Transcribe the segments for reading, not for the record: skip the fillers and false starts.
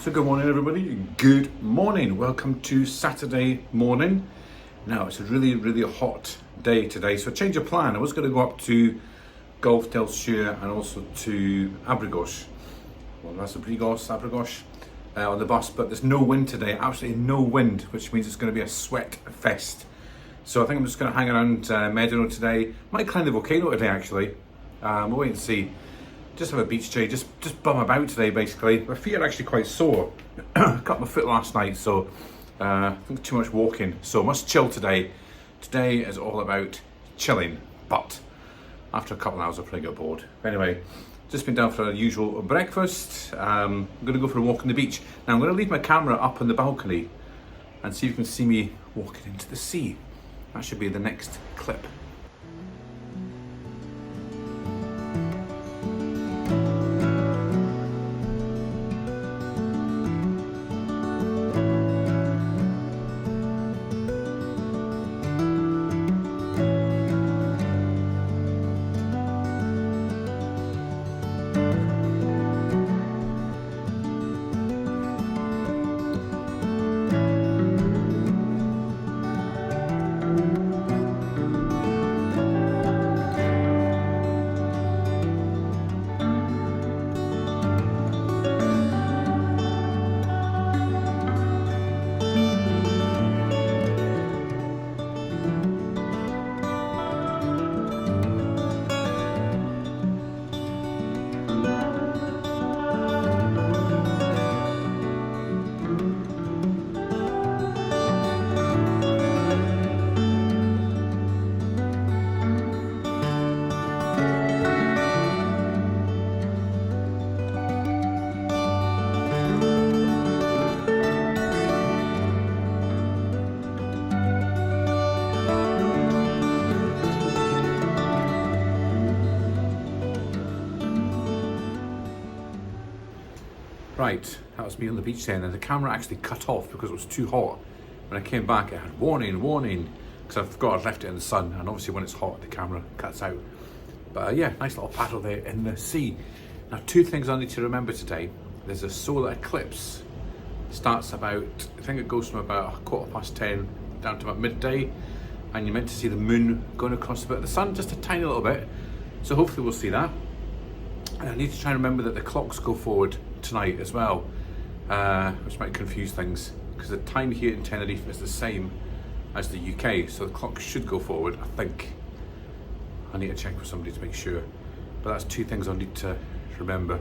So good morning everybody, good morning. Welcome to Saturday morning. Now it's a really hot day today, so change of plan. I was going to go up to Gulf del Sur and also to Abrigos. Well, that's Abrigos, on the bus, but there's no wind today, absolutely no wind, which means it's going to be a sweat fest. So I think I'm just going to hang around Medano today. Might climb the Volcano today actually. We'll wait and see. Just have a beach day, just bum about today basically. My feet are actually quite sore. Cut my foot last night, so I think too much walking. So must chill today. Today is all about chilling, but after a couple of hours I'll probably get bored. Anyway, just been down for a usual breakfast. I'm gonna go for a walk on the beach. Now I'm gonna leave my camera up on the balcony and see if you can see me walking into the sea. That should be the next clip. Right, that was me on the beach then, and the camera actually cut off because it was too hot. When I came back, it had warning, because I forgot I'd left it in the sun, and obviously when it's hot, the camera cuts out. But yeah, nice little paddle there in the sea. Now, two things I need to remember today. There's a solar eclipse. Starts about, I think it goes from about 10:15 down to about midday, and you're meant to see the moon going across a bit of the sun, just a tiny little bit. So hopefully we'll see that. And I need to try and remember that the clocks go forward tonight as well, which might confuse things because the time here in Tenerife is the same as the UK, so the clock should go forward, I think. I need to check with somebody to make sure, but that's two things I need to remember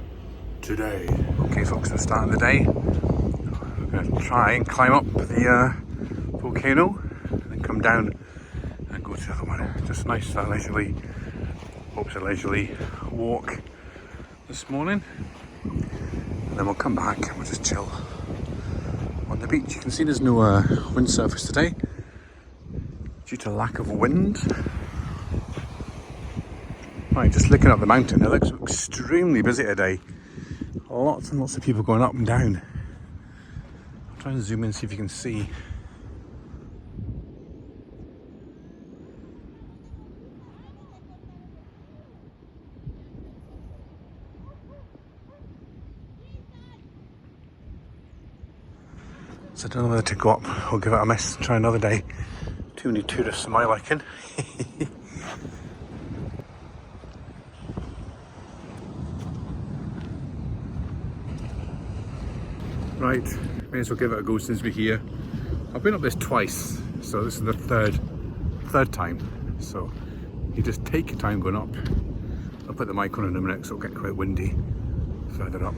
today. Okay folks, we're starting the day. We're going to try and climb up the volcano and then come down and go to the other one. Just nice, leisurely, hopes a leisurely walk this morning. And then we'll come back and we'll just chill on the beach. You can see there's no wind surface today due to lack of wind. Right, just looking up the mountain, it looks extremely busy today. Lots and lots of people going up and down. I'll try and zoom in, see if you can see. So I don't know whether to go up or give it a miss and try another day. Too many tourists in my liking. Right, may as well give it a go since we're here. I've been up this twice, so this is the third time. So you just take your time going up. I'll put the mic on in a minute, so it'll get quite windy further up.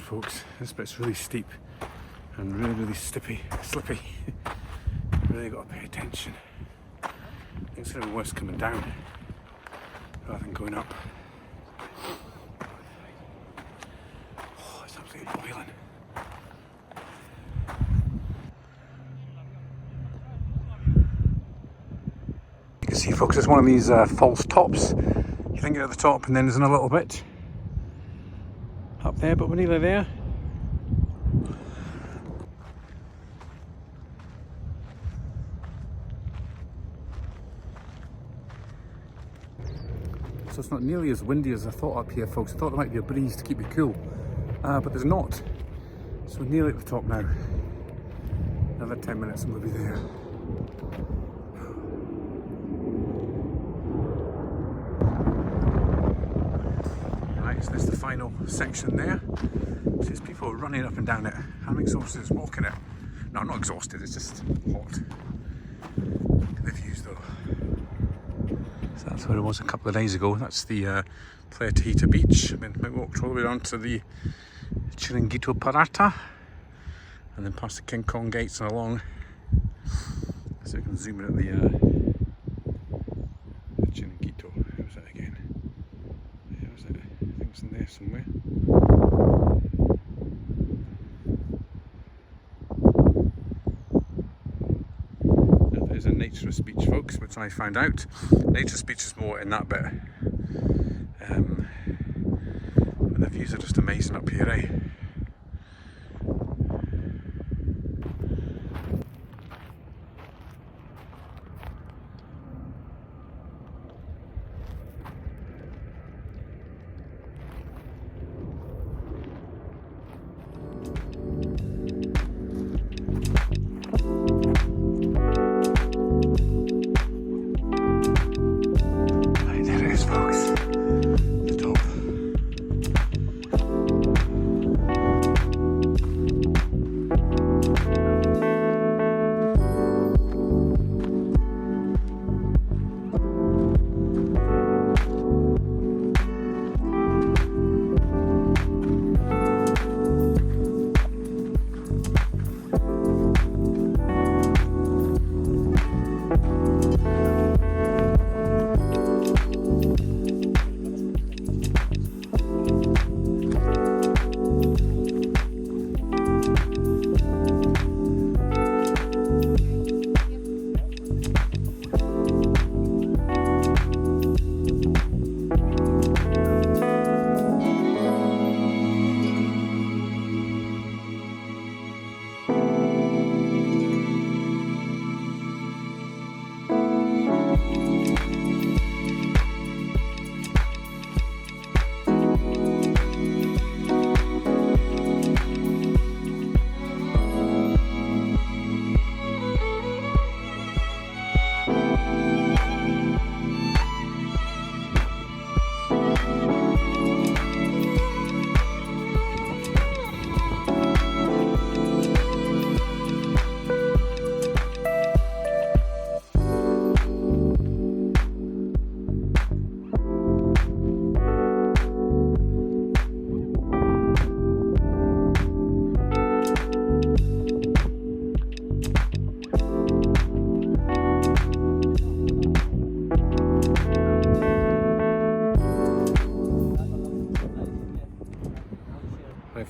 folks. This bit's really steep and really slippy. Really got to pay attention. I think it's going to be worse coming down rather than going up. Oh, it's absolutely boiling. You can see, folks, it's one of these false tops. You think you're at the top and then there's another little bit up there, but we're nearly there. So it's not nearly as windy as I thought up here, folks. I thought there might be a breeze to keep you cool, but there's not. So we're nearly at the top now. Another 10 minutes and we'll be there. Right, so this is the final section there. There's people running up and down it. I'm exhausted just walking it. No, I'm not exhausted, it's just hot. Look at the views though. So that's where it was a couple of days ago. That's the Playa Tahita beach. I walked all the way down to the Chiringuito Parata and then past the King Kong gates and along. So you can zoom in at the Chiringuito. Where was that again? Yeah, was it? I think it's in there somewhere. There's a naturist beach, folks, which I found out. Naturist beach is more in that bit. And the views are just amazing up here, eh?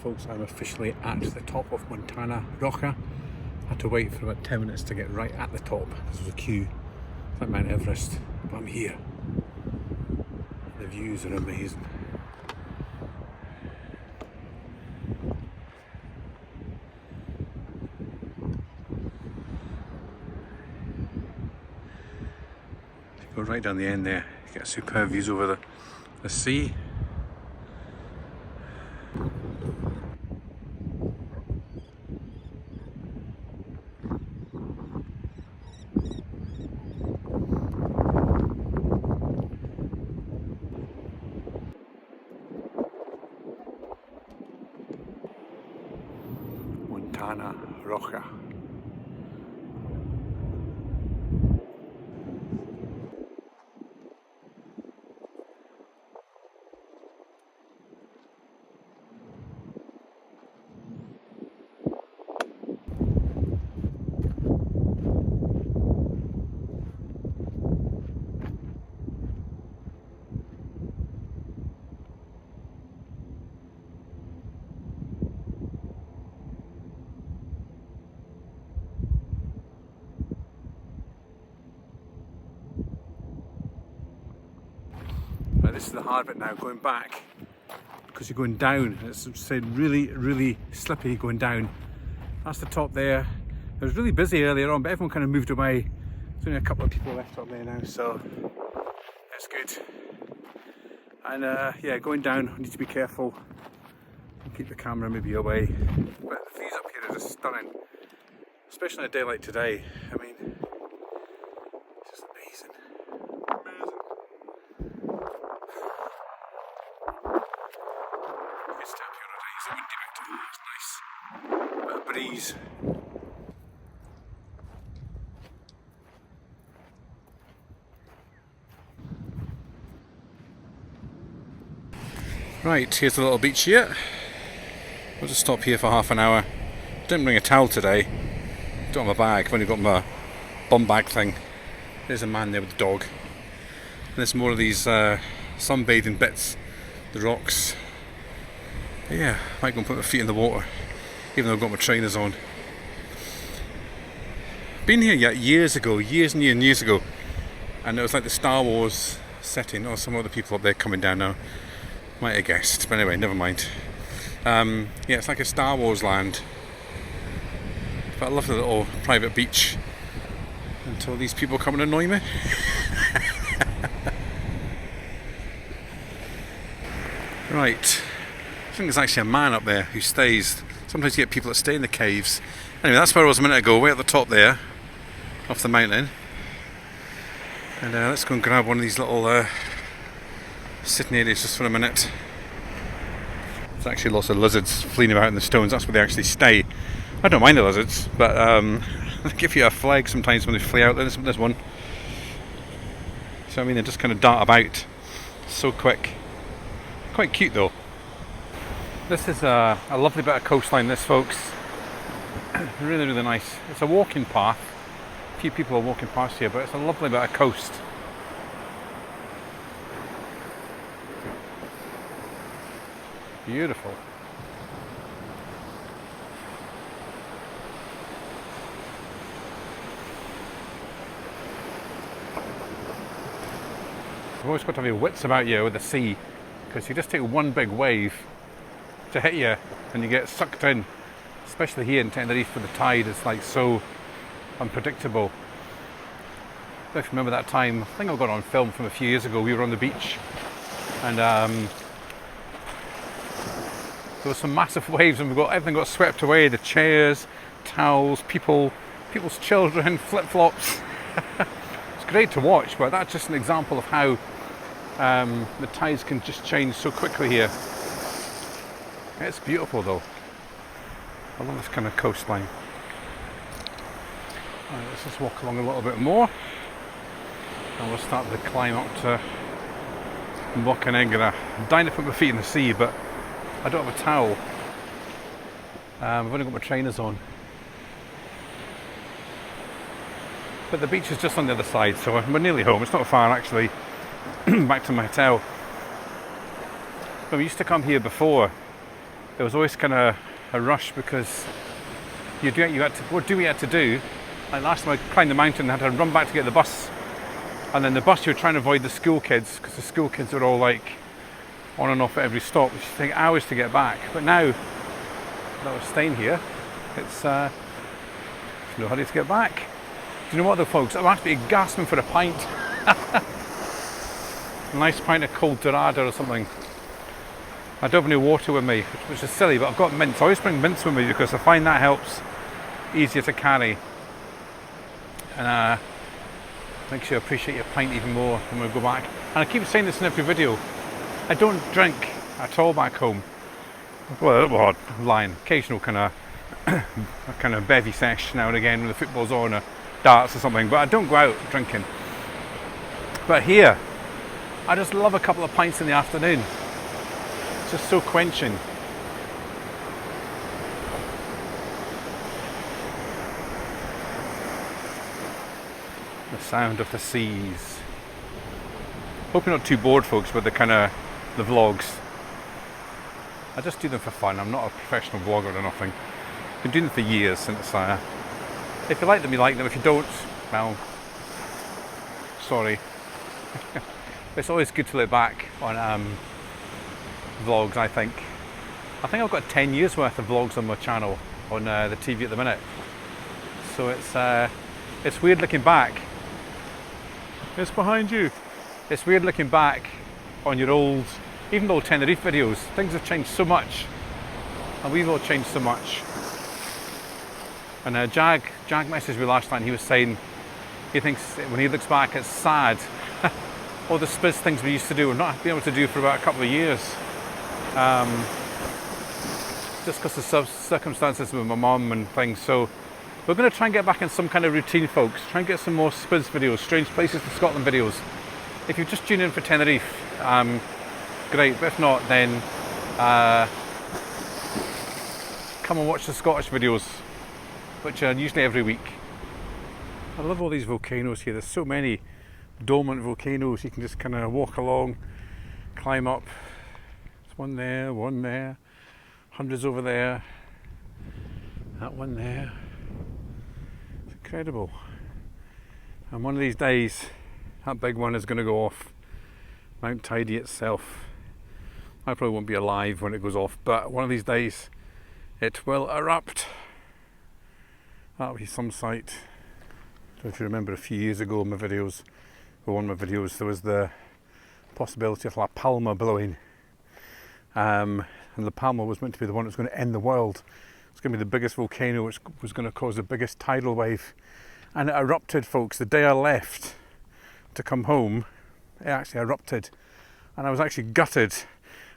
Folks, I'm officially at the top of Montana Roja. I had to wait for about 10 minutes to get right at the top. This was a queue. It's like Mount Everest, but I'm here. The views are amazing. If you go right down the end there, you get superb views over the sea. Montana Roja. this is the hard bit now, going back, because you're going down. It's said really, really slippy going down. That's the top there. It was really busy earlier on, but everyone kind of moved away. There's only a couple of people left up there now, so that's good. And yeah, going down, I need to be careful and keep the camera maybe away. But the views up here are just stunning, especially on a day like today. I mean, it's just amazing. Good step here today. It's a windy bit. Oh, it's nice. Bit of breeze. Right, here's the little beach here. We'll just stop here for half an hour. Didn't bring a towel today. Don't have a bag, I've only got my bum bag thing. There's a man there with the dog. And there's more of these sunbathing bits, the rocks. But yeah, I might go and put my feet in the water, even though I've got my trainers on. Been here years ago, years and years ago, and it was like the Star Wars setting. Oh, some other people up there coming down now. Might have guessed, but anyway, never mind. Yeah, it's like a Star Wars land. But I love the little private beach until these people come and annoy me. Right, I think there's actually a man up there who stays. Sometimes you get people that stay in the caves. Anyway, that's where I was a minute ago, way at the top there, off the mountain. And let's go and grab one of these little sitting areas just for a minute. There's actually lots of lizards fleeing about in the stones. That's where they actually stay. I don't mind the lizards, but they give you a flag sometimes when they flee out. There's one. So I mean, they just kind of dart about so quick. Quite cute though. This is a lovely bit of coastline, this, folks. Really, really nice. It's a walking path. A few people are walking past here, but it's a lovely bit of coast. Beautiful. You've always got to have your wits about you with the sea, because you just take one big wave to hit you and you get sucked in, especially here in Tenerife where the tide is like so unpredictable. If you remember that time, I think I got on film from a few years ago, we were on the beach and there were some massive waves and everything got swept away, the chairs, towels, people's children, flip-flops. It's great to watch, but that's just an example of how the tides can just change so quickly here. It's beautiful though. I love this kind of coastline. Right, let's just walk along a little bit more and we'll start the climb up to Volcano. I'm dying to put my feet in the sea, but I don't have a towel. I've only got my trainers on. But the beach is just on the other side, so we're nearly home. It's not far actually, back to my hotel. When we used to come here before, there was always kind of a rush because what do we have to do? Like last time I climbed the mountain, I had to run back to get the bus. And then the bus, you were trying to avoid the school kids because the school kids were all like on and off at every stop, which take hours to get back. But now that we're staying here, it's no hurry to get back. Do you know what though, folks? I'm actually gasping for a pint. A nice pint of cold dorada or something. I don't have any water with me, which is silly, but I've got mints. I always bring mints with me because I find that helps, easier to carry. And makes you appreciate your pint even more when we go back. And I keep saying this in every video, I don't drink at all back home. Well, I'm lying. Occasional kind of bevy sesh now and again when the football's on or darts or something, but I don't go out drinking. But here, I just love a couple of pints in the afternoon. It's just so quenching. The sound of the seas. Hope you're not too bored, folks, with the vlogs. I just do them for fun. I'm not a professional vlogger or nothing. I've been doing them for years since. If you like them, you like them. If you don't, well, sorry. It's always good to look back on vlogs, I think. I've got 10 years worth of vlogs on my channel on the TV at the minute. So it's weird looking back. It's behind you. It's weird looking back on your old, even old Tenerife videos. Things have changed so much, and we've all changed so much. And Jag messaged me last night, and he was saying he thinks when he looks back it's sad. All the spizz things we used to do, we're not being able to do for about a couple of years. Just because of circumstances with my mum and things. So we're going to try and get back in some kind of routine, folks. Try and get some more spizz videos, strange places to Scotland videos. If you've just tuned in for Tenerife, great. But if not, then come and watch the Scottish videos, which are usually every week. I love all these volcanoes here. There's so many dormant volcanoes. You can just kind of walk along, climb up. There's one there, hundreds over there, that one there. It's incredible. And one of these days, that big one is going to go off. Mount Tidy itself. I probably won't be alive when it goes off, but one of these days it will erupt. That'll be some sight. I don't know if you remember a few years ago in my videos, or one of my videos, there was the possibility of La Palma blowing. And La Palma was meant to be the one that was going to end the world. It's going to be the biggest volcano, which was going to cause the biggest tidal wave. And it erupted, folks. The day I left to come home, it actually erupted. And I was actually gutted.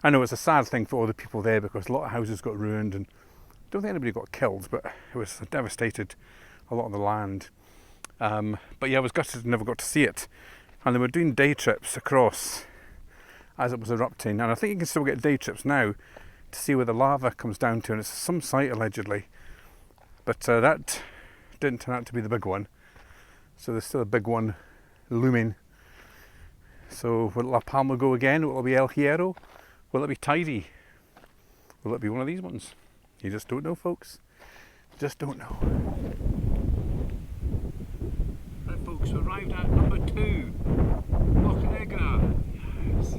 I know it's a sad thing for all the people there because a lot of houses got ruined, and I don't think anybody got killed, but it was devastated a lot of the land. But yeah, I was gutted and never got to see it. And they were doing day trips across as it was erupting. And I think you can still get day trips now to see where the lava comes down to. And it's some site allegedly. But that didn't turn out to be the big one. So there's still a big one looming. So will La Palma go again? Will it be El Hierro? Will it be Tidy? Will it be one of these ones? You just don't know, folks. Just don't know. Right, folks, we arrived at number 2. Boca Negra. Yes.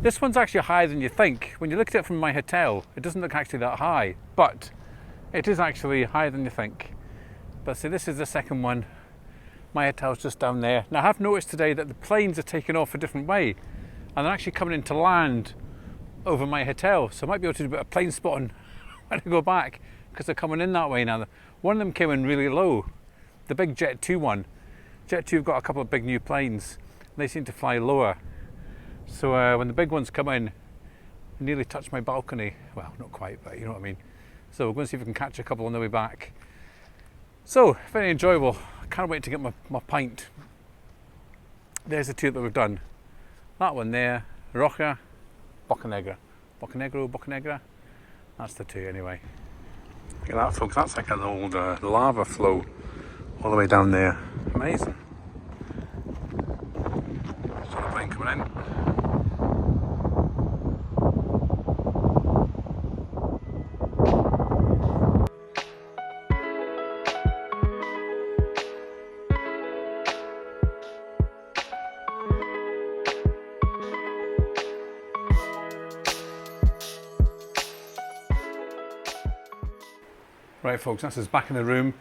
This one's actually higher than you think. When you look at it from my hotel, it doesn't look actually that high, but it is actually higher than you think. But see, this is the second one. My hotel's just down there. Now I have noticed today that the planes are taking off a different way, and they're actually coming into land over my hotel. So I might be able to do a bit of plane spotting when I go back, because they're coming in that way now. One of them came in really low, the big Jet 2 one. Jet 2 have got a couple of big new planes, and they seem to fly lower. So when the big ones come in, they nearly touch my balcony. Well, not quite, but you know what I mean. So we're going to see if we can catch a couple on the way back. So, very enjoyable. I can't wait to get my pint. There's the 2 that we've done. That one there, Roja, Boca Negra. Boca Negra. That's the 2 anyway. Look at that, folks. That's like an old lava flow all the way down there. Amazing. There's a plane coming in. Right, folks, this is back in the room.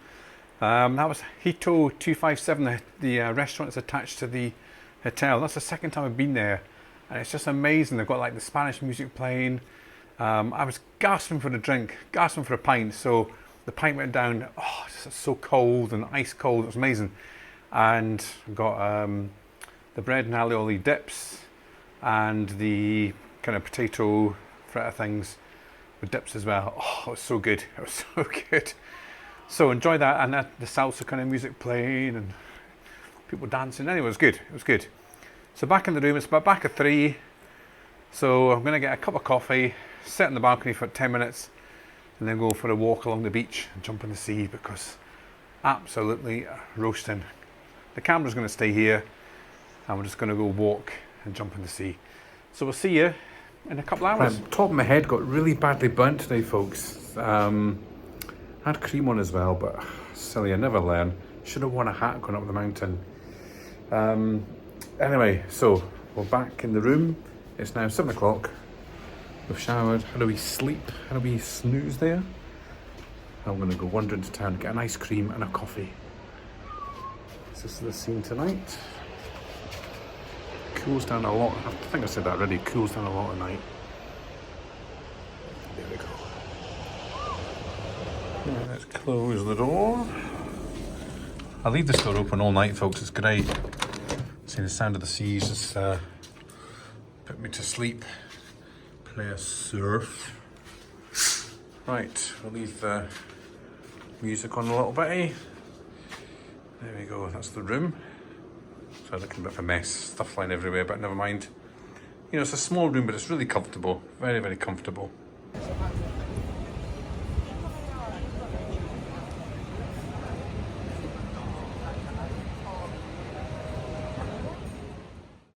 That was Hito 257, the restaurant that's attached to the hotel. That's the second time I've been there, and it's just amazing. They've got like the Spanish music playing. I was gasping for a drink, gasping for a pint, so the pint went down. Oh, it's just so cold and ice cold. It was amazing. And got the bread and alioli dips, and the kind of potato fritter things with dips as well. Oh, it was so good. It was so good. So enjoy that, and the salsa kind of music playing and people dancing. Anyway, it was good. It was good. So back in the room. It's about back at 3. So I'm going to get a cup of coffee, sit on the balcony for 10 minutes, and then go for a walk along the beach and jump in the sea, because absolutely roasting. The camera's going to stay here, and we're just going to go walk and jump in the sea. So we'll see you in a couple of hours. Top of my head got really badly burnt today, folks. Had cream on as well, but silly, I never learn. Should have worn a hat going up the mountain. Anyway, so we're back in the room. It's now 7 o'clock. We've showered. How do we sleep? How do we snooze there? I'm going to go wandering to town, get an ice cream and a coffee. This is the scene tonight. Cools down a lot. I think I said that already. Cools down a lot at night. There we go. Right, let's close the door. I'll leave this door open all night, folks. It's great. See the sound of the seas just put me to sleep. Play a surf. Right, we'll leave the music on a little bit. There we go, that's the room. So looking a bit of a mess, stuff flying everywhere, but never mind. You know, it's a small room, but it's really comfortable. Very, very comfortable.